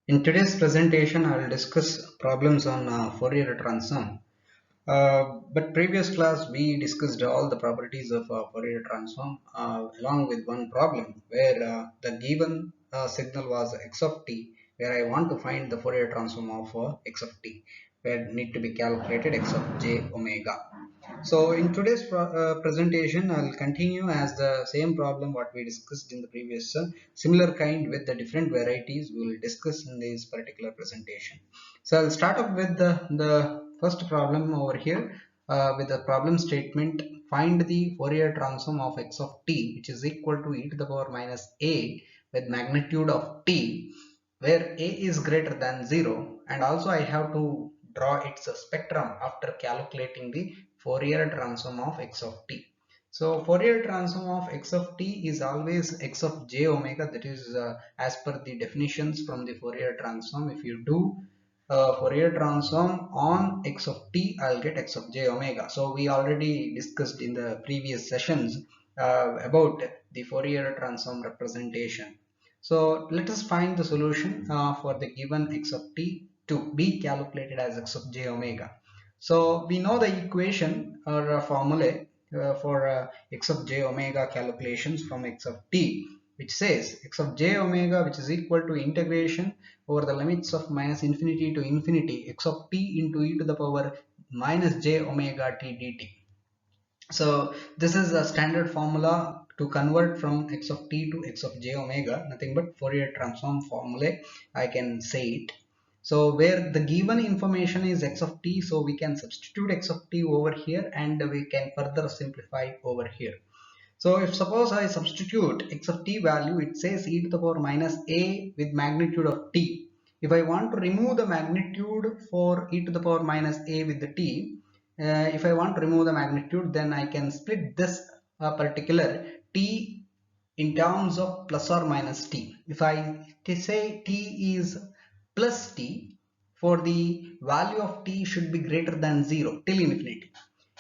In today's presentation, I will discuss problems on Fourier transform. But previous class, we discussed all the properties of Fourier transform along with one problem where the given signal was x of t, where I want to find the Fourier transform of x of t, where need to be calculated x of j omega. So in today's presentation, I'll continue as the same problem what we discussed in the previous similar kind with the different varieties we will discuss in this particular presentation. So I'll start up with the first problem over here with the problem statement. Find the Fourier transform of x of t, which is equal to e to the power minus a with magnitude of t, where a is greater than 0, and also I have to draw its spectrum after calculating the Fourier transform of x of t. So Fourier transform of x of t is always x of j omega, that is as per the definitions from the Fourier transform. If you do Fourier transform on x of t, I'll get x of j omega. So we already discussed in the previous sessions about the Fourier transform representation. So let us find the solution for the given x of t to be calculated as x of j omega. So we know the equation or formula for x of j omega calculations from x of t, which says x of j omega, which is equal to integration over the limits of minus infinity to infinity x of t into e to the power minus j omega t dt. So this is a standard formula to convert from x of t to x of j omega, nothing but Fourier transform formula, I can say it. So where the given information is x of t, so we can substitute x of t over here and we can further simplify over here. So if suppose I substitute x of t value, it says e to the power minus a with magnitude of t. If I want to remove the magnitude for e to the power minus a with the t, if I want to remove the magnitude, then I can split this particular t in terms of plus or minus t. If I say t is plus t, for the value of t should be greater than 0 till infinity.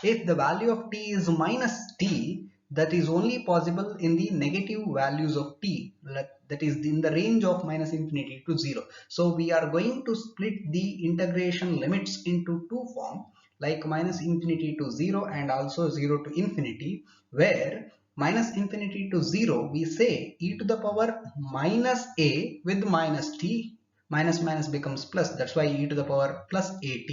If the value of t is minus t, that is only possible in the negative values of t, that is in the range of minus infinity to 0. So we are going to split the integration limits into two forms, like minus infinity to 0 and also 0 to infinity, where minus infinity to 0 we say e to the power minus a with minus t, minus minus becomes plus, that's why e to the power plus at.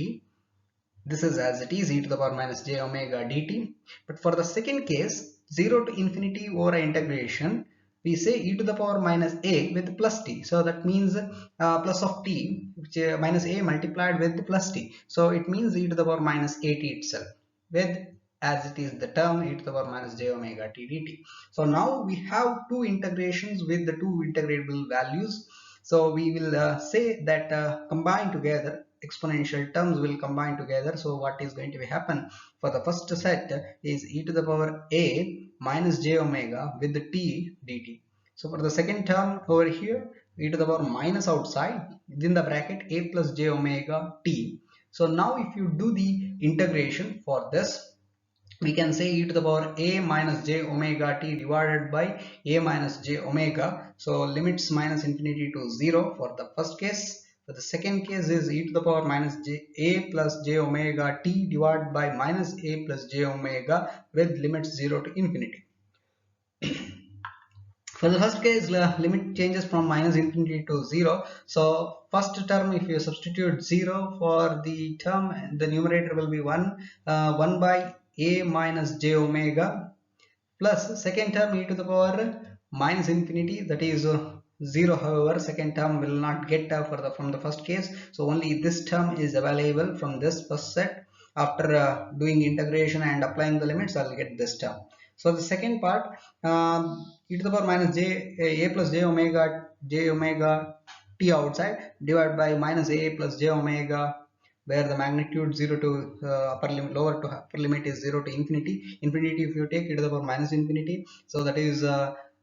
This is as it is, e to the power minus j omega dt. But for the second case, 0 to infinity over integration, we say e to the power minus a with plus t. So that means plus of t, which minus a multiplied with plus t. So it means e to the power minus at itself, with as it is the term e to the power minus j omega t dt. So now we have two integrations with the two integrable values. So we will say that combine together, exponential terms will combine together. So what is going to be happen for the first set is e to the power a minus j omega with the t dt. So for the second term over here, e to the power minus outside within the bracket a plus j omega t. So now if you do the integration for this, we can say e to the power a minus j omega t divided by a minus j omega. So limits minus infinity to 0 for the first case. For the second case is e to the power minus a plus j omega t divided by minus a plus j omega with limits 0 to infinity. For the first case, limit changes from minus infinity to 0. So first term, if you substitute 0 for the term, the numerator will be 1, 1 by a minus j omega, plus second term e to the power minus infinity, that is 0. However, second term will not get from the first case. So only this term is available from this first set. After doing integration and applying the limits, I will get this term. So the second part, e to the power minus a plus j omega t outside divided by minus a plus j omega, where the magnitude 0 to upper limit, lower to upper limit is 0 to infinity. Infinity if you take e to the power minus infinity, so that is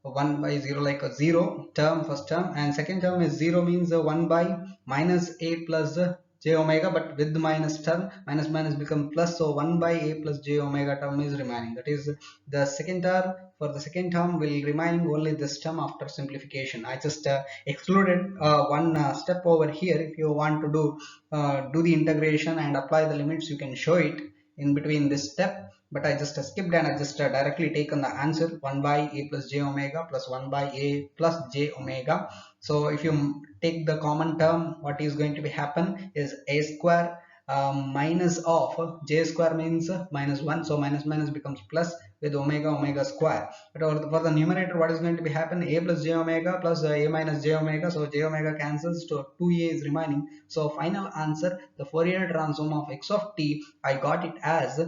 1 by 0, like a 0 term first term, and second term is 0 means 1 by minus a plus j omega, but with the minus term, minus minus become plus, so 1 by a plus j omega term is remaining. That is the second term. For the second term will remain only this term after simplification. I just excluded one step over here. If you want to do the integration and apply the limits, you can show it in between this step, but I just skipped and I just directly taken the answer 1 by a plus j omega plus 1 by a plus j omega. So if you take the common term, what is going to be happen is a square minus of j square means minus 1, so minus minus becomes plus with omega omega square. But for the numerator, what is going to be happen, a plus j omega plus a minus j omega, so j omega cancels, to 2a is remaining. So final answer, the Fourier transform of x of t, I got it as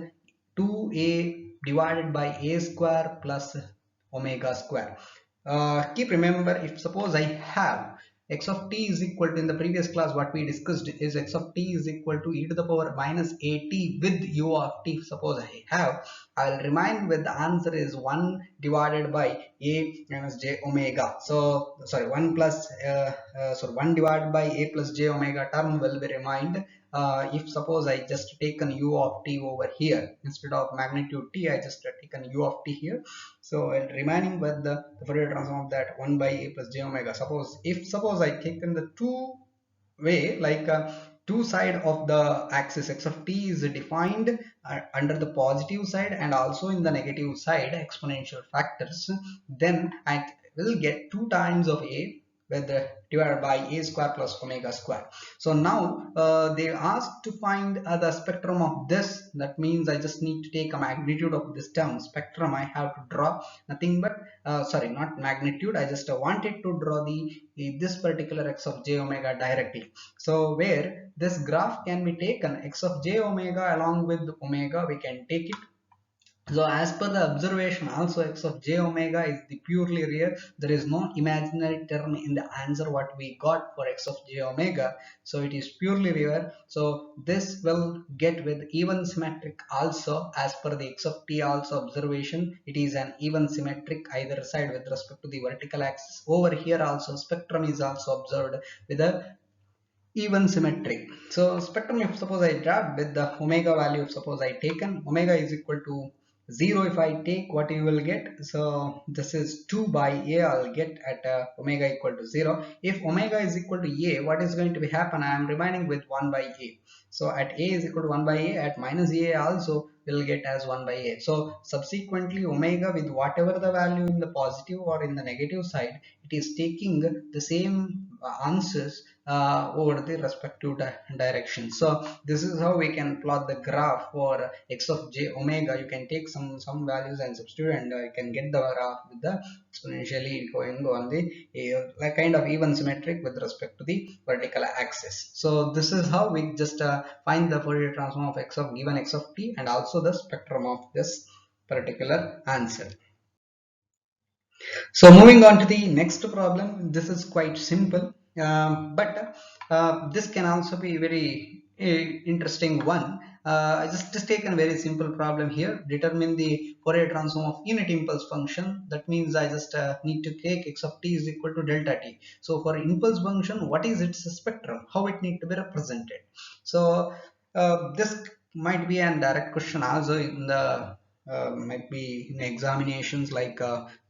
2a divided by a square plus omega square. Keep remember, if suppose I have x of t is equal to, in the previous class what we discussed is x of t is equal to e to the power minus at with u of t. Suppose I have, I will remind with the answer is 1 divided by a minus j omega. So sorry, 1 plus so 1 divided by a plus j omega term will be remained. If suppose I just taken u of t over here, instead of magnitude t I just taken u of t here, so remaining with the Fourier transform of that 1 by a plus j omega. Suppose I taken the two way, like two side of the axis x of t is defined under the positive side and also in the negative side exponential factors, then I will get 2 times of a with the divided by a square plus omega square. So now they asked to find the spectrum of this. That means I just need to take a magnitude of this term. Spectrum I have to draw nothing but sorry, not magnitude, I just wanted to draw this particular x of j omega directly. So where this graph can be taken, x of j omega along with omega we can take it. So as per the observation also, x of j omega is the purely real. There is no imaginary term in the answer what we got for x of j omega. So it is purely real. So this will get with even symmetric also. As per the x of t also observation, it is an even symmetric either side with respect to the vertical axis. Over here also spectrum is also observed with a even symmetric. So spectrum, if suppose I draw with the omega value, if suppose I taken omega is equal to 0, if I take, what you will get, so this is 2 by a, I'll get at omega equal to 0. If omega is equal to a, what is going to be happen, I am remaining with 1 by a. So at a is equal to 1 by a, at minus a also will get as 1 by a. So subsequently omega with whatever the value in the positive or in the negative side, it is taking the same answers over the respective direction. So this is how we can plot the graph for x of j omega. You can take some values and substitute, and you can get the graph with the exponentially going on the like kind of even symmetric with respect to the vertical axis. So this is how we just find the Fourier transform of x of given x of t and also the spectrum of this particular answer. So moving on to the next problem, this is quite simple, but this can also be very interesting one. I just taken a very simple problem here. Determine the Fourier transform of unit impulse function. That means I just need to take x of t is equal to delta t. So for impulse function, what is its spectrum? How it need to be represented? So this might be a direct question also in the might be in examinations like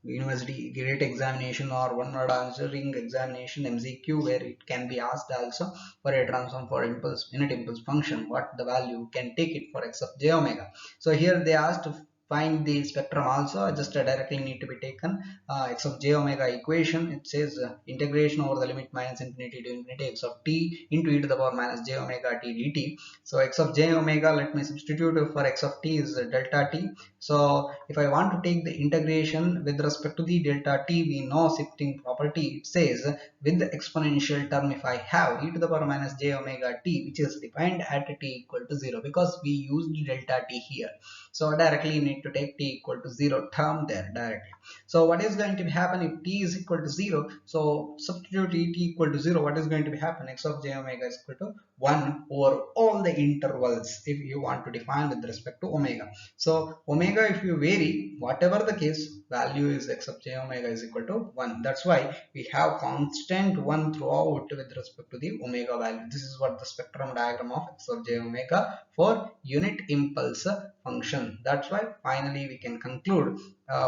university grade examination or one word answering examination MCQ, where it can be asked also for a transform for impulse unit impulse function, what the value can take it for x of j omega. So here they asked to find the spectrum also. Just directly need to be taken x of j omega equation. It says integration over the limit minus infinity to infinity x of t into e to the power minus j omega t dt. So x of j omega, let me substitute for x of t is delta t. So if I want to take the integration with respect to the delta t, we know shifting property. It says with the exponential term, if I have e to the power minus j omega t, which is defined at t equal to 0, because we used delta t here. So directly need need to take t equal to 0 term there directly. So what is going to be happen if t is equal to 0? So substitute t equal to 0. What is going to be happen? X of j omega is equal to 1 over all the intervals if you want to define with respect to omega. So omega, if you vary, whatever the case, value is x of j omega is equal to 1. That's why we have constant 1 throughout with respect to the omega value. This is what the spectrum diagram of x of j omega for unit impulse function. That's why finally we can conclude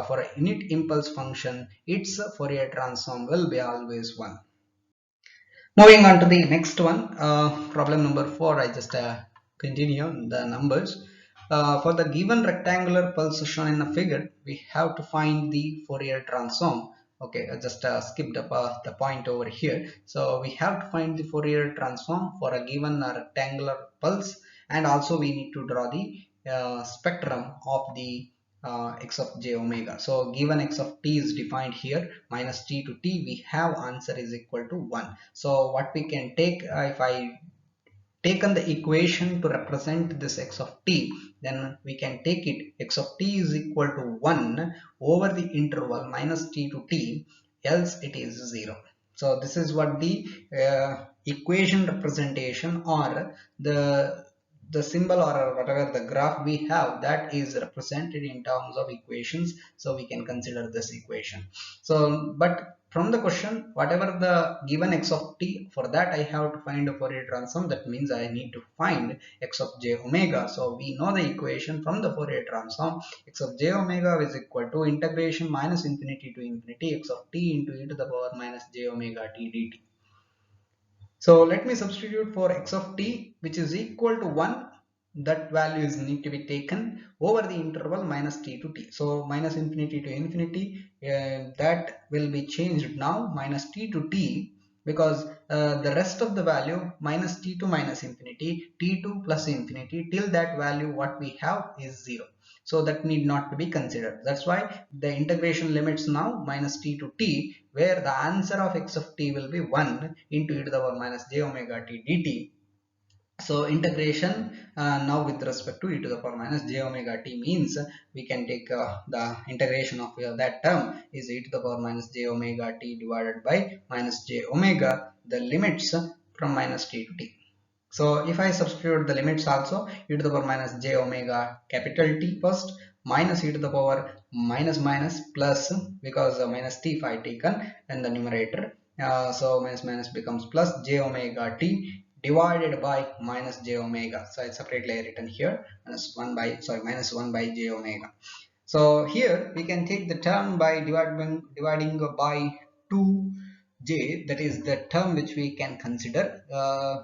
for a unit impulse function, its Fourier transform will be always 1. Moving on to the next one, problem number 4. I just continue the numbers. For the given rectangular pulse shown in the figure, we have to find the Fourier transform. Okay, I just skipped up the point over here. So we have to find the Fourier transform for a given rectangular pulse, and also we need to draw the spectrum of the x of j omega. So given x of t is defined here, minus t to t, we have answer is equal to 1. So what we can take, if I taken the equation to represent this x of t, then we can take it x of t is equal to 1 over the interval minus t to t, else it is 0. So this is what the equation representation, or the symbol or whatever the graph we have, that is represented in terms of equations. So we can consider this equation. So but from the question, whatever the given x of t, for that I have to find a Fourier transform. That means I need to find x of j omega. So we know the equation from the Fourier transform. X of j omega is equal to integration minus infinity to infinity x of t into e to the power minus j omega t dt. So let me substitute for x of t, which is equal to 1. That value is need to be taken over the interval minus t to t. So minus infinity to infinity, that will be changed now minus t to t, because the rest of the value minus t to minus infinity, t2 plus infinity, till that value what we have is 0. So that need not to be considered. That's why the integration limits now minus t to t, where the answer of x of t will be 1 into e to the power minus j omega t dt. So integration now with respect to e to the power minus j omega t means we can take the integration of that term is e to the power minus j omega t divided by minus j omega, the limits from minus t to t. So if I substitute the limits also, e to the power minus j omega capital T first, minus e to the power minus minus plus, because minus t if I taken in the numerator, so minus minus becomes plus j omega t divided by minus j omega. So I separately written here minus 1 by j omega. So here we can take the term by dividing by 2j, that is the term which we can consider.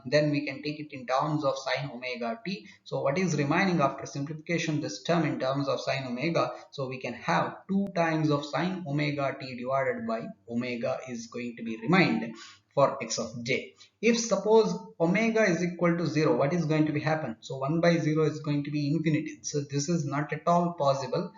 Then we can take it in terms of sine omega t. So what is remaining after simplification, this term in terms of sine omega, so we can have 2 times of sine omega t divided by omega is going to be remained for x of j. If suppose omega is equal to 0, what is going to be happen? So 1 by 0 is going to be infinity. So this is not at all possible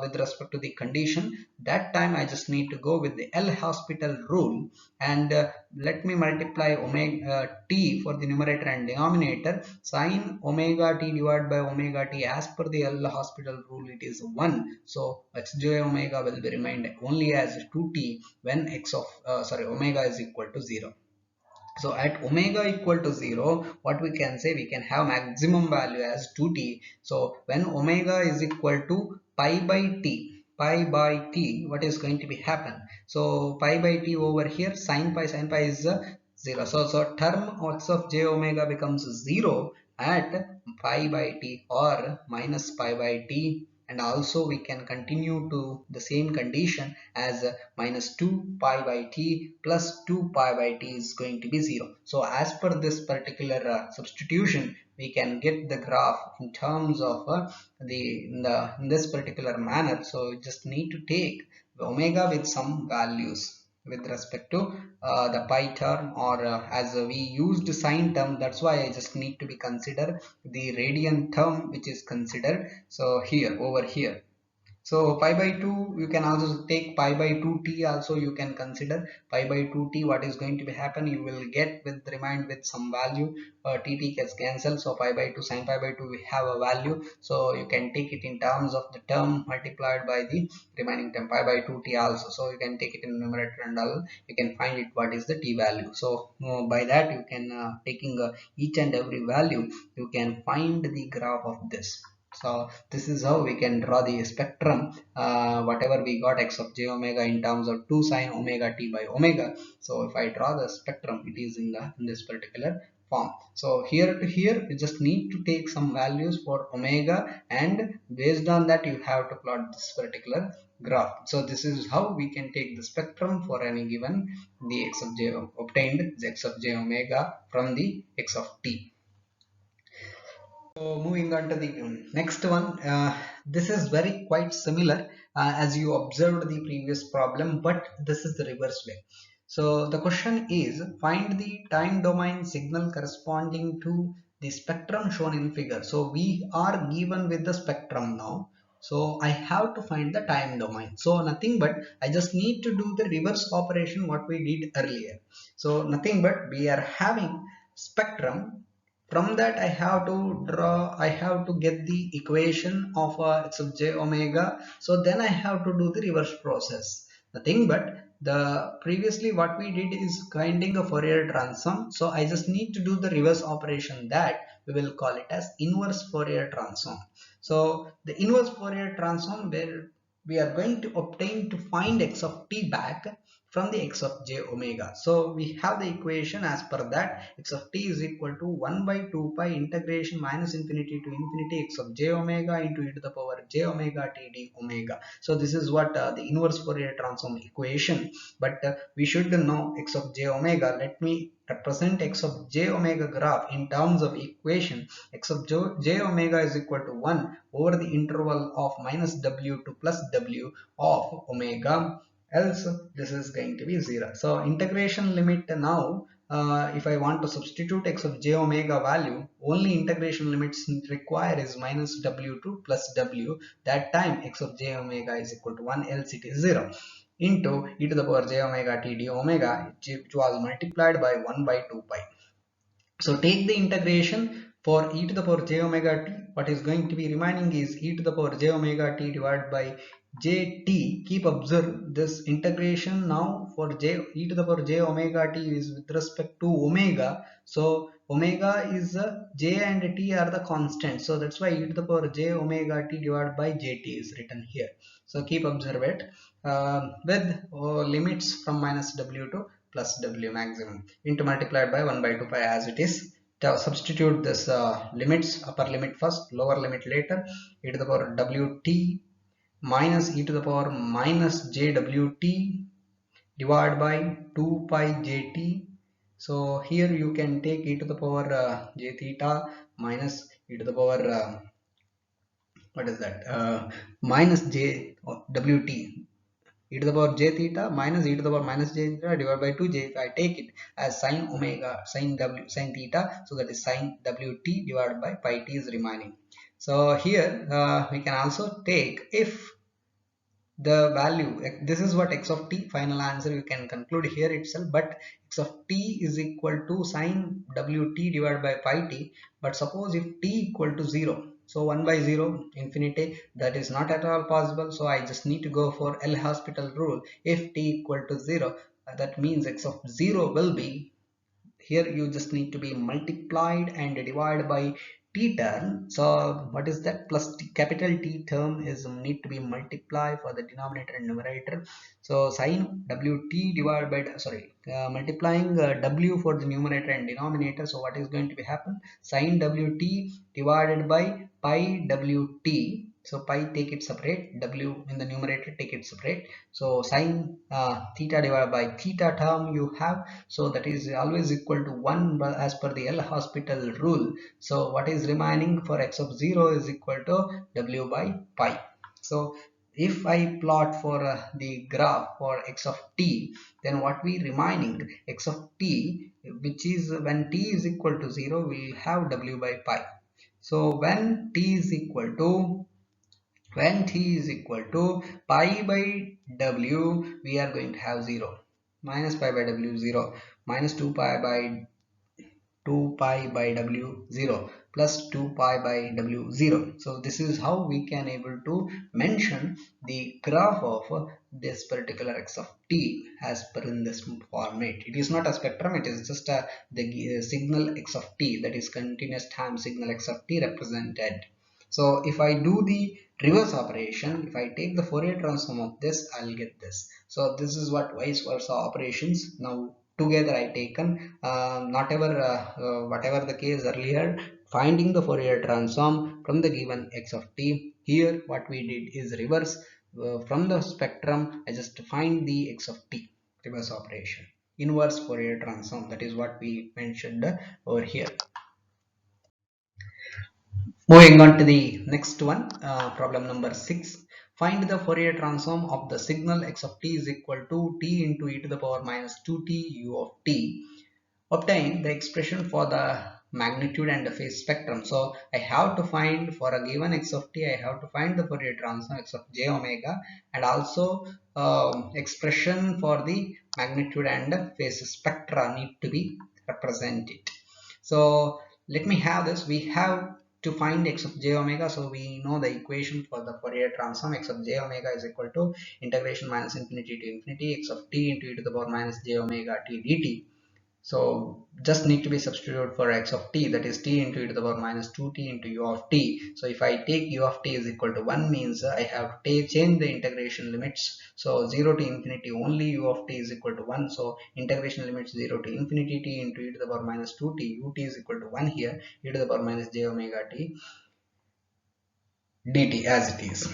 with respect to the condition. That time I just need to go with the L'Hospital rule, and let me multiply omega t for the numerator and denominator. Sine omega t divided by omega t, as per the L'Hospital rule, it is 1. So xj omega will be remained only as 2t when omega is equal to 0. So at omega equal to 0, what we can say, we can have maximum value as 2t. So when omega is equal to pi by t, what is going to be happen? So pi by t over here, sine pi is 0. So term x of j omega becomes 0 at pi by t or minus pi by t, and also we can continue to the same condition as minus 2 pi by t plus 2 pi by t is going to be 0. So as per this particular substitution, we can get the graph in terms of in this particular manner. So you just need to take the omega with some values with respect to the pi term, or as we used sine term, that's why I just need to be consider the radian term which is considered. So here over here, So pi by 2, you can also take pi by 2t also, you can consider pi by 2t. What is going to be happen, you will get with remind with some value, tt gets cancelled, so pi by 2 sin pi by 2 we have a value, so you can take it in terms of the term multiplied by the remaining term pi by 2t also, so you can take it in numerator and all, you can find it what is the t value. So by that you can taking each and every value, you can find the graph of this. So this is how we can draw the spectrum, whatever we got x of j omega in terms of 2 sine omega t by omega. So if I draw the spectrum, it is in this particular form. So here to here, you just need to take some values for omega, and based on that you have to plot this particular graph. So this is how we can take the spectrum for any given the x of j obtained the x of j omega from the x of t. So moving on to the next one, this is very quite similar as you observed the previous problem, but this is the reverse way. So the question is, find the time domain signal corresponding to the spectrum shown in figure. So we are given with the spectrum now. So I have to find the time domain. So nothing but I just need to do the reverse operation what we did earlier. So nothing but we are having spectrum. From that I have to get the equation of x of j omega. So then I have to do the reverse process. Nothing but the previously what we did is finding a Fourier transform. So I just need to do the reverse operation, that we will call it as inverse Fourier transform. So the inverse Fourier transform, where we are going to obtain to find x of t back from the x of j omega. So we have the equation as per that, x of t is equal to 1 by 2 pi integration minus infinity to infinity x of j omega into e to the power j omega t d omega. So this is what the inverse Fourier transform equation. But we should know x of j omega. Let me represent x of j omega graph in terms of equation. X of j omega is equal to 1 over the interval of minus w to plus w of omega, else this is going to be 0. So integration limit now, if I want to substitute x of j omega value, only integration limits require is minus w to plus w. That time x of j omega is equal to 1, else it is 0, into e to the power j omega t d omega, which was multiplied by 1 by 2 pi. So take the integration for e to the power j omega t. What is going to be remaining is e to the power j omega t divided by jt. Keep observe this integration now for e to the power j omega t is with respect to omega. So omega is j and t are the constant. So that's why e to the power j omega t divided by jt is written here. So keep observe it with limits from minus w to plus w maximum into multiplied by 1 by 2 pi as it is. Substitute this limits, upper limit first, lower limit later. E to the power wt minus e to the power minus jwt divided by 2 pi jt. So here you can take e to the power j theta minus e to the power what is that minus j wt, e to the power j theta minus e to the power minus j theta divided by 2j. If I take it as sine omega sine theta, so that is sine wt divided by pi t is remaining. So here we can also take, if the value, this is what x of t, final answer you can conclude here itself, but x of t is equal to sine wt divided by pi t. But suppose if t equal to 0, so 1 by 0 infinity, that is not at all possible. So I just need to go for L'Hospital rule. If t equal to 0, that means x of 0 will be, here you just need to be multiplied and divided by t term. So what is that, plus t, capital T term is need to be multiplied for the denominator and numerator. So sine wt divided by, sorry, multiplying w for the numerator and denominator. So what is going to be happen, sine wt divided by pi wt. So pi take it separate, w in the numerator take it separate. So sine theta divided by theta term you have, so that is always equal to 1 as per the L'Hospital rule. So what is remaining for x of 0 is equal to w by pi. So if I plot for the graph for x of t, then what we remaining, x of t, which is when t is equal to 0, we will have w by pi. So when t is equal to When t is equal to pi by w, we are going to have 0. Minus pi by w 0, minus 2 pi by 2 pi by w 0 plus 2 pi by w 0. So this is how we can able to mention the graph of this particular x of t as per in this format. It is not a spectrum, it is just the signal x of t, that is continuous time signal x of t represented. So if I do the reverse operation, if I take the Fourier transform of this, I'll get this. So this is what vice versa operations. Now together I taken whatever the case earlier, finding the Fourier transform from the given x of t. Here what we did is reverse, from the spectrum I just find the x of t, reverse operation, inverse Fourier transform, that is what we mentioned over here. Moving on to the next one, problem number 6. Find the Fourier transform of the signal x of t is equal to t into e to the power minus 2t u of t. Obtain the expression for the magnitude and the phase spectrum. So I have to find, for a given x of t, I have to find the Fourier transform x of j omega, and also expression for the magnitude and phase spectra need to be represented. So let me have this. We have to find x of j omega, so we know the equation for the Fourier transform x of j omega is equal to integration minus infinity to infinity x of t into e to the power minus j omega t dt. So just need to be substituted for x of t, that is t into e to the power minus 2t into u of t. So if I take u of t is equal to 1, means I have to change the integration limits. So 0 to infinity only u of t is equal to 1. So integration limits 0 to infinity t into e to the power minus 2t, ut is equal to 1 here, e to the power minus j omega t dt as it is.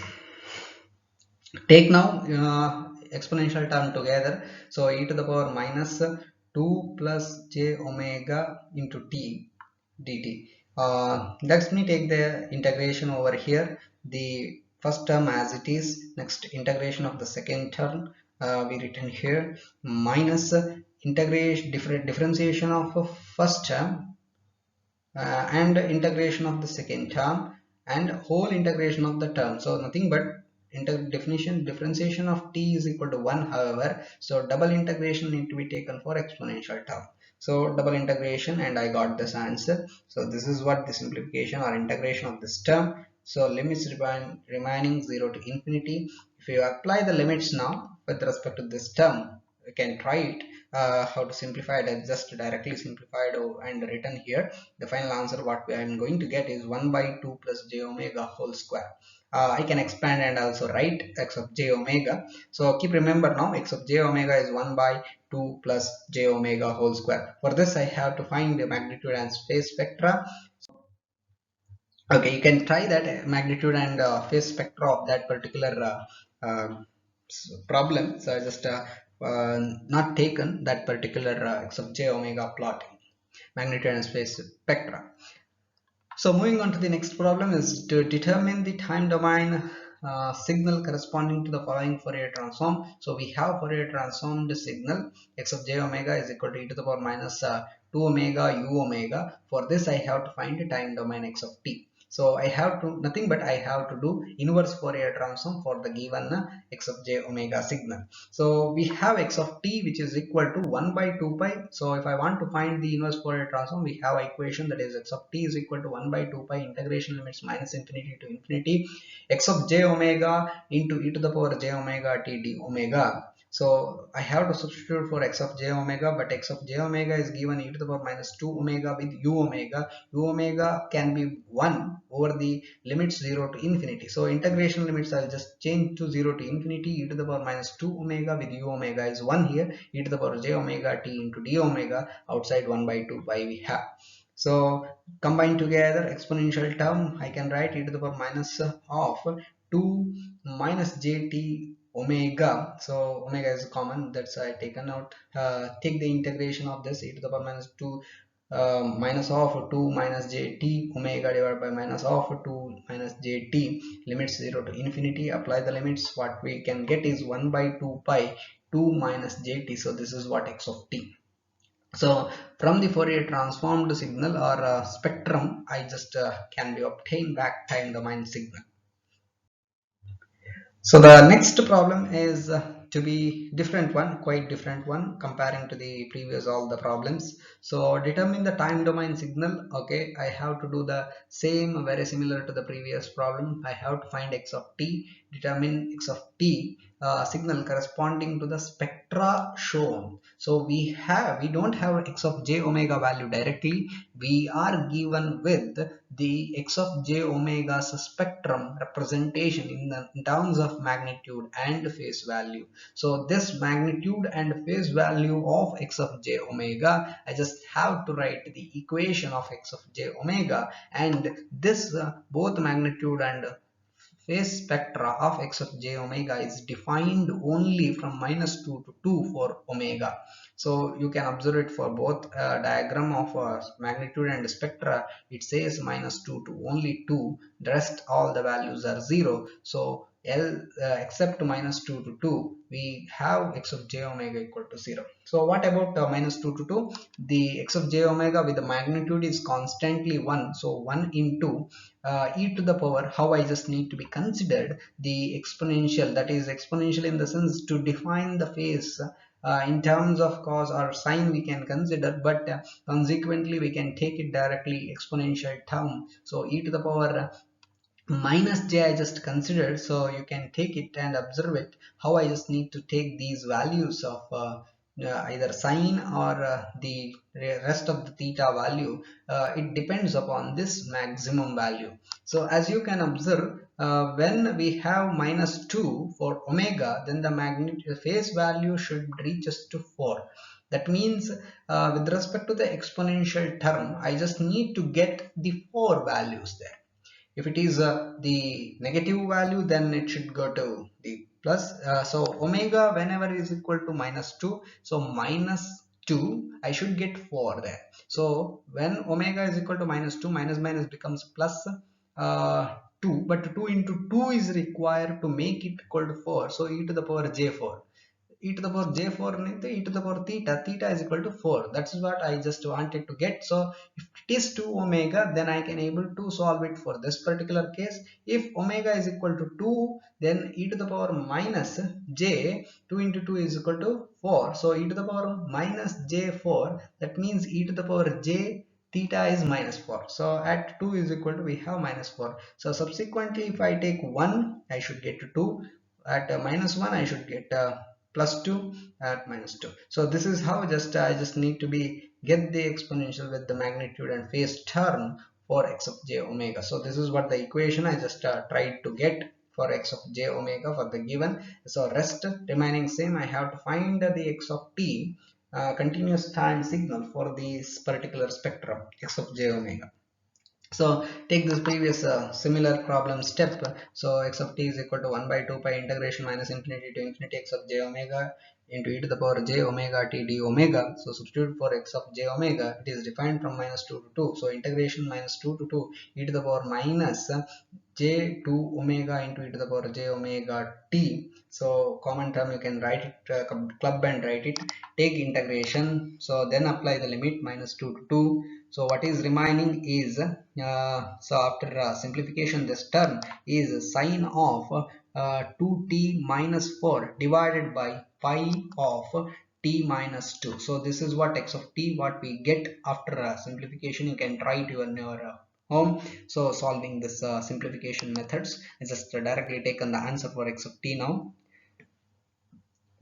Take now exponential term together. So e to the power minus 2 plus j omega into t dt. Let me take the integration over here. The first term as it is, next integration of the second term we written here, minus integration differentiation of first term and integration of the second term and whole integration of the term. So nothing but differentiation of t is equal to 1, however, so double integration need to be taken for exponential term. So double integration, and I got this answer. So this is what the simplification or integration of this term. So limits remaining 0 to infinity. If you apply the limits now with respect to this term, you can try it. How to simplify it? I just directly simplified and written here. The final answer what I am going to get is 1 by 2 plus j omega whole square. I can expand and also write x of j omega. So keep remember now, x of j omega is 1 by 2 plus j omega whole square. For this I have to find the magnitude and phase spectra. Okay, you can try that magnitude and phase spectra of that particular problem. So I just not taken that particular x of j omega plotting magnitude and phase spectra. So moving on to the next problem is to determine the time domain signal corresponding to the following Fourier transform. So we have Fourier transformed signal x of j omega is equal to e to the power minus 2 omega u omega. For this I have to find the time domain x of t. So I have to nothing but I have to do inverse Fourier transform for the given x of j omega signal. So we have x of t which is equal to 1 by 2 pi. So if I want to find the inverse Fourier transform, we have equation that is x of t is equal to 1 by 2 pi integration limits minus infinity to infinity x of j omega into e to the power j omega t d omega. So I have to substitute for x of j omega, but x of j omega is given e to the power minus 2 omega with u omega. U omega can be 1 over the limits 0 to infinity. So integration limits I'll just change to 0 to infinity. E to the power minus 2 omega with u omega is 1 here. E to the power j omega t into d omega, outside 1 by 2 pi we have. So combine together exponential term, I can write e to the power minus of 2 minus jt omega. So omega is common, that's I taken out. Take the integration of this e to the power minus 2 minus of 2 minus jt omega divided by minus of 2 minus jt, limits 0 to infinity. Apply the limits, what we can get is 1 by 2 pi 2 minus jt. So this is what x of t. So from the Fourier transformed signal or spectrum, I just can be obtained back time domain signal. So the next problem is to be different one, quite different one comparing to the previous all the problems. So determine the time domain signal. Okay, I have to do the same, very similar to the previous problem. I have to find x of t, determine x of t signal corresponding to the spectra shown. So we don't have x of j omega value directly. We are given with the x of j omega's spectrum representation in terms of magnitude and phase value. So this magnitude and phase value of x of j omega, I just have to write the equation of x of j omega, and this both magnitude and phase spectra of x of j omega is defined only from -2 to 2 for omega. So you can observe it for both diagram of magnitude and spectra. It says -2 to only 2, the rest all the values are 0. So L except -2 to 2 we have x of j omega equal to 0. So what about -2 to 2? The x of j omega with the magnitude is constantly 1, so 1 into e to the power, how I just need to be considered the exponential, that is exponential in the sense to define the phase in terms of cos or sine we can consider, but consequently we can take it directly exponential term. So e to the power minus j I just considered, so you can take it and observe it how I just need to take these values of either sine or the rest of the theta value. It depends upon this maximum value. So as you can observe, when we have -2 for omega, then the magnitude phase value should reach us to 4. That means with respect to the exponential term, I just need to get the 4 values there. If it is the negative value, then it should go to the plus. So omega whenever is equal to -2, so -2 I should get 4 there. So when omega is equal to -2, minus minus becomes plus 2, but 2 into 2 is required to make it equal to 4, so e to the power j4, e to the power j4 into e to the power theta, theta is equal to 4. That's what I just wanted to get. So if it is 2 omega, then I can able to solve it for this particular case. If omega is equal to 2, then e to the power minus j, 2 into 2 is equal to 4, so e to the power minus j4, that means e to the power j theta is -4. So at 2 is equal to we have -4. So subsequently if I take 1, I should get to 2. At -1 I should get +2 at -2. So this is how just I just need to be get the exponential with the magnitude and phase term for x of j omega. So this is what the equation I just tried to get for x of j omega for the given. So rest remaining same, I have to find the x of t continuous time signal for this particular spectrum x of j omega. So take this previous similar problem step. So x of t is equal to 1 by 2 pi integration minus infinity to infinity x of j omega into e to the power j omega t d omega. So substitute for x of j omega, it is defined from -2 to 2. So integration -2 to 2 e to the power minus j 2 omega into e to the power j omega t. So common term you can write it, club and write it. Take integration, so then apply the limit -2 to 2. So what is remaining is so after simplification, this term is sine of 2t minus 4 divided by pi of t minus 2. So this is what x of t what we get after simplification. You can try it in your home. So solving this simplification methods, I just directly taken the answer for x of t now.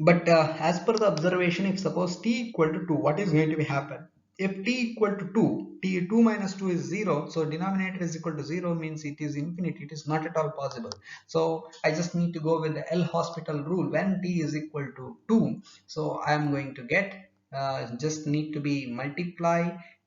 But as per the observation, if suppose t equal to 2, what is going to be happen? If t equal to 2, t 2 minus 2 is 0, so denominator is equal to 0 means it is infinity. It is not at all possible. So I just need to go with the L'Hospital rule. When t is equal to 2, so I am going to get just need to be multiply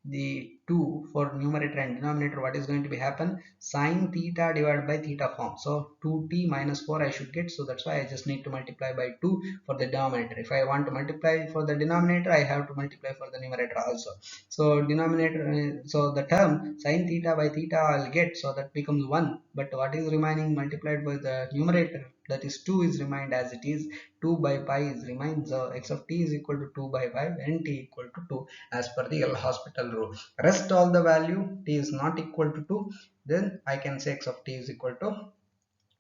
the 2 for numerator and denominator. What is going to be happen? Sine theta divided by theta form. So 2t minus 4 I should get. So that's why I just need to multiply by 2 for the denominator. If I want to multiply for the denominator, I have to multiply for the numerator also. So denominator, so the term sine theta by theta I'll get, so that becomes 1. But what is remaining multiplied by the numerator, that is 2 is remained as it is. 2 by pi is remains. So x of t is equal to 2 by pi when t equal to 2 as per the L'Hospital rule. Rest all the value t is not equal to 2, then I can say x of t is equal to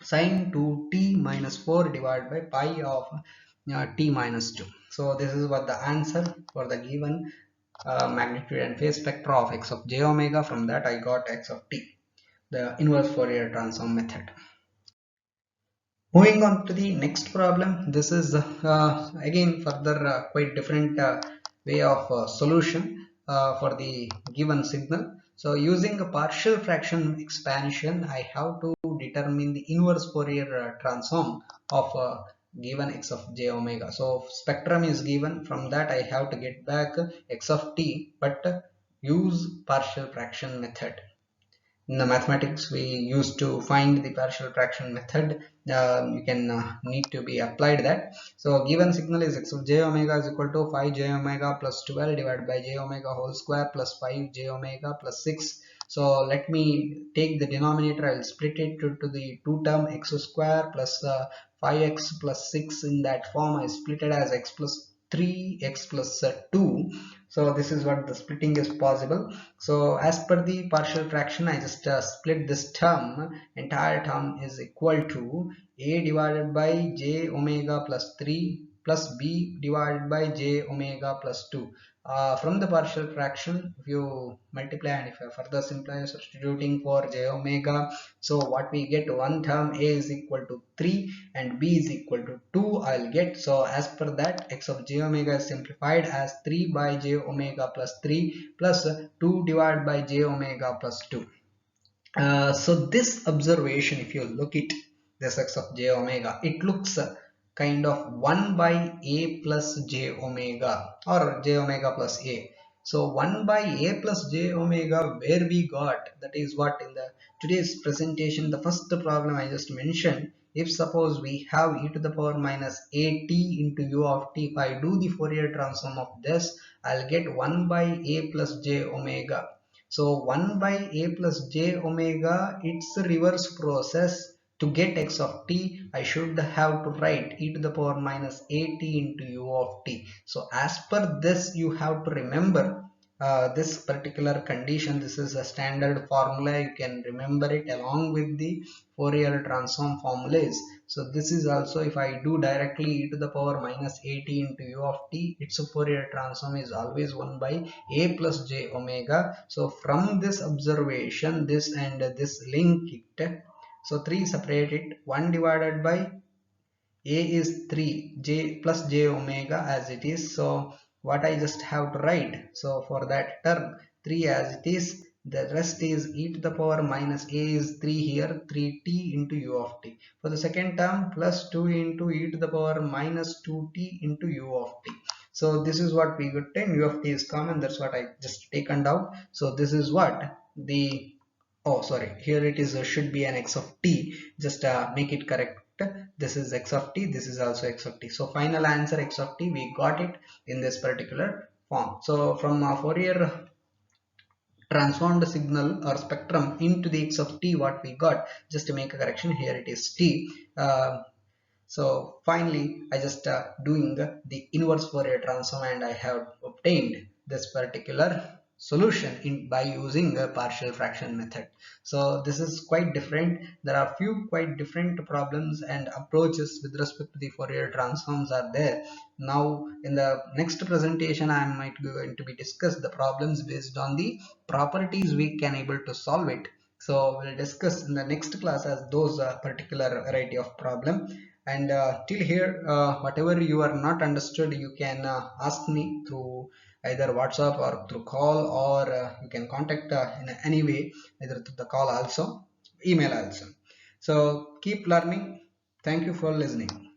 sine 2t minus 4 divided by pi of t minus 2. So this is what the answer for the given magnitude and phase spectra of x of j omega. From that I got x of t, the inverse Fourier transform method. Moving on to the next problem, this is again further quite different way of solution for the given signal. So using a partial fraction expansion, I have to determine the inverse Fourier transform of given x of j omega. So spectrum is given, from that I have to get back x of t, but use partial fraction method. In the mathematics we used to find the partial fraction method. You can need to be applied that. So given signal is x of j omega is equal to 5 j omega plus 12 divided by j omega whole square plus 5 j omega plus 6. So let me take the denominator, I will split it to the two term x square plus 5x plus 6. In that form I split it as x plus 3 x plus 2. So this is what the splitting is possible. So as per the partial fraction, I just split this term. Entire term is equal to a divided by j omega plus 3 plus b divided by j omega plus 2. From the partial fraction, if you multiply and if you further simplify substituting for j omega, so what we get, one term a is equal to 3 and b is equal to 2 I'll get. So as per that, x of j omega is simplified as 3 by j omega plus 3 plus 2 divided by j omega plus 2. So this observation, if you look at this x of j omega, it looks kind of 1 by a plus j omega or j omega plus a. So 1 by a plus j omega, where we got, that is what in the today's presentation, the first problem I just mentioned. If suppose we have e to the power minus at into u of t, if I do the Fourier transform of this, I'll get 1 by a plus j omega. So 1 by a plus j omega, it's a reverse process. To get x of t, I should have to write e to the power minus at into u of t. So as per this, you have to remember this particular condition. This is a standard formula. You can remember it along with the Fourier transform formulas. So this is also, if I do directly e to the power minus at into u of t, its Fourier transform is always 1 by a plus j omega. So from this observation, this and this link it. So 3 separate it. 1 divided by a is 3 j plus j omega as it is. So what I just have to write, so for that term 3 as it is, the rest is e to the power minus a is 3 here, 3t into u of t. For the second term, plus 2 into e to the power minus 2t into u of t. So this is what we got 10. U of t is common, that's what I just taken out. So this is what the, oh sorry, here it is should be an x of t, just make it correct. This is x of t, this is also x of t. So final answer x of t, we got it in this particular form. So from Fourier transformed signal or spectrum into the x of t, what we got, just to make a correction, here it is t. So finally I just doing the inverse Fourier transform and I have obtained this particular solution by using a partial fraction method. So this is quite different. There are few quite different problems and approaches with respect to the Fourier transforms are there. Now in the next presentation I might going to be discuss the problems based on the properties we can able to solve it. So we'll discuss in the next class as those particular variety of problem. And till here, whatever you are not understood, you can ask me through either WhatsApp or through call, or you can contact in any way, either through the call also, email also. So keep learning. Thank you for listening.